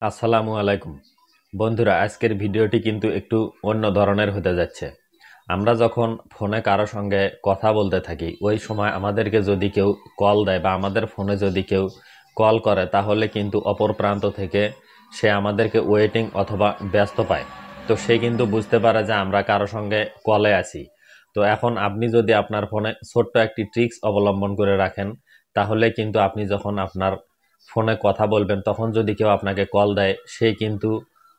আসসালামু আলাইকুম বন্ধুরা, আজকের ভিডিওটি কিন্তু একটু অন্য ধরনের হতে যাচ্ছে। আমরা যখন ফোনে কারো সঙ্গে কথা বলতে থাকি, ওই সময় আমাদেরকে যদি কেউ কল দেয় বা আমাদের ফোনে যদি কেউ কল করে, তাহলে কিন্তু অপর প্রান্ত থেকে সে আমাদেরকে ওয়েটিং অথবা ব্যস্ত পায়। তো সে কিন্তু বুঝতে পারে যে আমরা কারো সঙ্গে কলে আছি। তো এখন আপনি যদি আপনার ফোনে ছোট্ট একটি ট্রিক্স অবলম্বন করে রাখেন, তাহলে কিন্তু আপনি যখন আপনার ফোনে কথা বলবেন, তখন যদি কেউ আপনাকে কল দেয়, সে কিন্তু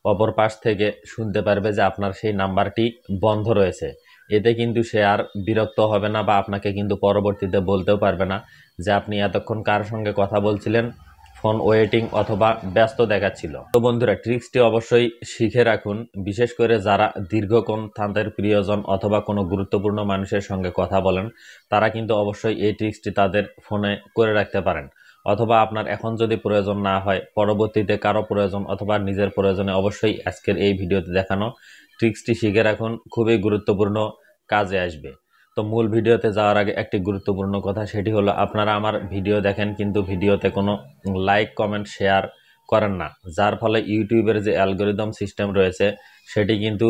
অপর পাশ থেকে শুনতে পারবে যে আপনার সেই নাম্বারটি বন্ধ রয়েছে। এতে কিন্তু সে আর বিরক্ত হবে না বা আপনাকে কিন্তু পরবর্তীতে বলতেও পারবে না যে আপনি এতক্ষণ কার সঙ্গে কথা বলছিলেন, ফোন ওয়েটিং অথবা ব্যস্ত দেখাচ্ছিল। তো বন্ধুরা, ট্রিক্সটি অবশ্যই শিখে রাখুন। বিশেষ করে যারা দীর্ঘক্ষণ তাদের প্রিয়জন অথবা কোনো গুরুত্বপূর্ণ মানুষের সঙ্গে কথা বলেন, তারা কিন্তু অবশ্যই এই ট্রিক্সটি তাদের ফোনে করে রাখতে পারেন। অথবা আপনার এখন যদি প্রয়োজন না হয়, পরবর্তীতে কারো প্রয়োজন অথবা নিজের প্রয়োজনে অবশ্যই আজকের এই ভিডিওতে দেখানো ট্রিক্সটি শিখে রাখুন, খুবই গুরুত্বপূর্ণ কাজে আসবে। তো মূল ভিডিওতে যাওয়ার আগে একটি গুরুত্বপূর্ণ কথা, সেটি হলো আপনারা আমার ভিডিও দেখেন কিন্তু ভিডিওতে কোনো লাইক কমেন্ট শেয়ার করেন না, যার ফলে ইউটিউবের যে অ্যালগোরিদম সিস্টেম রয়েছে সেটি কিন্তু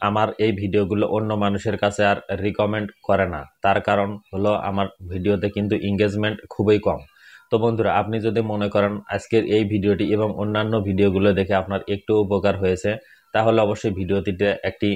আমার এই ভিডিওগুলো অন্য মানুষের কাছে আর রিকমেন্ড করে না। তার কারণ হলো আমার ভিডিওতে কিন্তু এঙ্গেজমেন্ট খুবই কম। তো বন্ধুরা, আপনি যদি মনে করেন আজকের এই ভিডিওটি এবং অন্যান্য ভিডিওগুলো দেখে আপনার একটু উপকার হয়েছে, তাহলে অবশ্যই ভিডিওটিতে একটি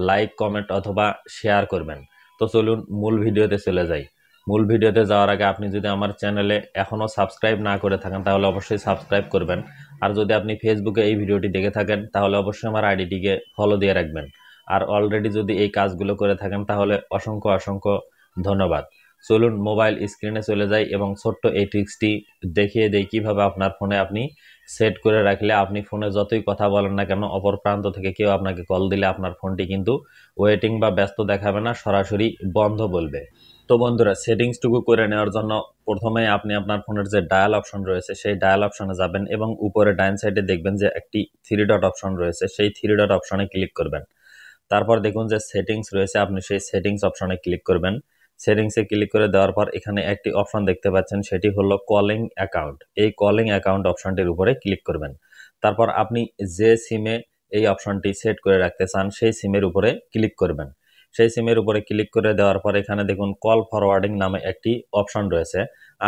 লাইক কমেন্ট অথবা শেয়ার করবেন। তো চলুন মূল ভিডিওতে চলে যাই। মূল ভিডিওতে যাওয়ার আগে আপনি যদি আমার চ্যানেলে এখনও সাবস্ক্রাইব না করে থাকেন, তাহলে অবশ্যই সাবস্ক্রাইব করবেন। আর যদি আপনি ফেসবুকে এই ভিডিওটি দেখে থাকেন, তাহলে অবশ্যই আমার আইডিটিকে ফলো দিয়ে রাখবেন। আর অলরেডি যদি এই কাজগুলো করে থাকেন, তাহলে অসংখ্য অসংখ্য ধন্যবাদ। চলুন মোবাইল স্ক্রিনে চলে যাই এবং ছোট্ট এই ট্রিক্সটি দেখিয়ে দেই কিভাবে আপনার ফোনে আপনি সেট করে রাখলে আপনি ফোনে যতই কথা বলেন না কেন, অপর প্রান্ত থেকে কেউ আপনাকে কল দিলে আপনার ফোনটি কিন্তু ওয়েটিং বা ব্যস্ত দেখাবে না, সরাসরি বন্ধ বলবে। তো বন্ধুরা, সেটিংসটুকু করে নেওয়ার জন্য প্রথমেই আপনি আপনার ফোনের যে ডায়াল অপশন রয়েছে সেই ডায়াল অপশনে যাবেন এবং উপরে ডাইন সাইডে দেখবেন যে একটি থ্রি ডট অপশন রয়েছে, সেই থ্রি ডট অপশনে ক্লিক করবেন। তারপর দেখুন যে সেটিংস রয়েছে, আপনি সেই সেটিংস অপশনে ক্লিক করবেন। সেটিংসে ক্লিক করে দেওয়ার পর এখানে একটি অপশন দেখতে পাচ্ছেন, সেটি হলো কলিং অ্যাকাউন্ট। এই কলিং অ্যাকাউন্ট অপশনটির উপরে ক্লিক করবেন। তারপর আপনি যে সিমে এই অপশনটি সেট করে রাখতে চান সেই সিমের উপরে ক্লিক করবেন। সেই সিমের উপরে ক্লিক করে দেওয়ার পর এখানে দেখুন কল ফরওয়ার্ডিং নামে একটি অপশন রয়েছে।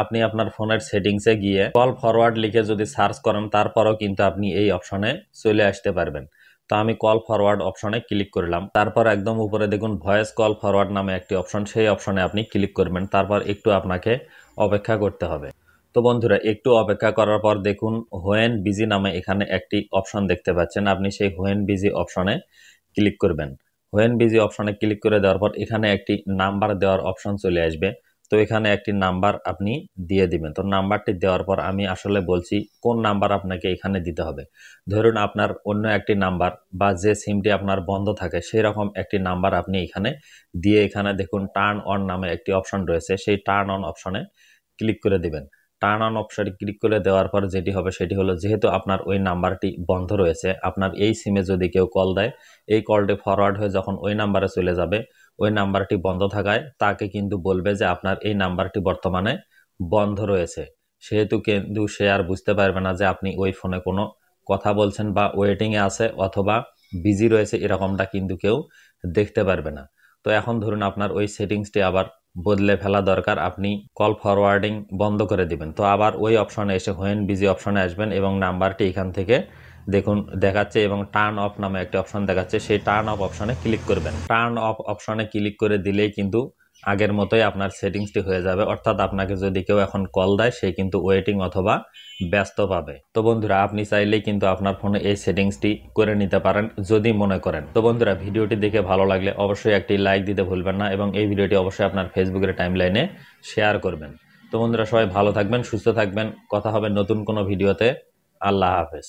আপনি আপনার ফোনের সেটিংসে গিয়ে কল ফরওয়ার্ড লিখে যদি সার্চ করেন, তারপরও কিন্তু আপনি এই অপশনে চলে আসতে পারবেন। তো আমি কল ফরওয়ার্ড অপশনে ক্লিক করলাম। তারপর একদম উপরে দেখুন ভয়েস কল ফরওয়ার্ড নামে একটি অপশন, সেই অপশনে আপনি ক্লিক করবেন। তারপর একটু আপনাকে অপেক্ষা করতে হবে। তো বন্ধুরা, একটু অপেক্ষা করার পর দেখুন হোয়েন বিজি নামে এখানে একটি অপশন দেখতে পাচ্ছেন, আপনি সেই হোয়েন বিজি অপশনে ক্লিক করবেন। হোয়েন বিজি অপশনে ক্লিক করে দেওয়ার পর এখানে একটি নাম্বার দেওয়ার অপশন চলে আসবে। তো এখানে একটি নাম্বার আপনি দিয়ে দিবেন। তো নাম্বারটি দেওয়ার পর আমি আসলে বলছি কোন নাম্বার আপনাকে এখানে দিতে হবে। ধরুন আপনার অন্য একটি নাম্বার বা যে সিমটি আপনার বন্ধ থাকে সেই রকম একটি নাম্বার আপনি এখানে দিয়ে, এখানে দেখুন টার্ন অন নামে একটি অপশন রয়েছে, সেই টার্ন অন অপশনে ক্লিক করে দিবেন। টার্ন অন অপশনে ক্লিক করে দেওয়ার পর যেটি হবে সেটি হলো, যেহেতু আপনার ওই নাম্বারটি বন্ধ রয়েছে, আপনার এই সিমে যদি কেউ কল দেয়, এই কলটি ফরওয়ার্ড হয়ে যখন ওই নাম্বারে চলে যাবে, ওই নাম্বারটি বন্ধ থাকায় তাকে কিন্তু বলবে যে আপনার এই নাম্বারটি বর্তমানে বন্ধ রয়েছে। সেহেতু কিন্তু সে আর বুঝতে পারবে না যে আপনি ওই ফোনে কোনো কথা বলছেন বা ওয়েটিংয়ে আছে অথবা বিজি রয়েছে, এরকমটা কিন্তু কেউ দেখতে পারবে না। তো এখন ধরুন আপনার ওই সেটিংসটি আবার বদলে ফেলা দরকার, আপনি কল ফরওয়ার্ডিং বন্ধ করে দিবেন। তো আবার ওই অপশনে এসে হোয়েন বিজি অপশনে আসবেন এবং নাম্বারটি এখান থেকে দেখুন দেখাচ্ছে এবং টার্ন অফ নামে একটা অপশন দেখাচ্ছে, সেই টার্ন অফ অপশনে ক্লিক করবেন। টার্ন অফ অপশনে ক্লিক করে দিলেই কিন্তু আগের মতোই আপনার সেটিংসটি হয়ে যাবে, অর্থাৎ আপনাকে যদি কেউ এখন কল দেয় সে কিন্তু ওয়েটিং অথবা ব্যস্ত পাবে। তো বন্ধুরা, আপনি চাইলেই কিন্তু আপনার ফোনে এই সেটিংসটি করে নিতে পারেন যদি মনে করেন। তো বন্ধুরা, ভিডিওটি দেখে ভালো লাগলে অবশ্যই একটি লাইক দিতে ভুলবেন না এবং এই ভিডিওটি অবশ্যই আপনার ফেসবুকের টাইমলাইনে শেয়ার করবেন। তো বন্ধুরা, সবাই ভালো থাকবেন, সুস্থ থাকবেন, কথা হবে নতুন কোনো ভিডিওতে। আল্লাহ হাফেজ।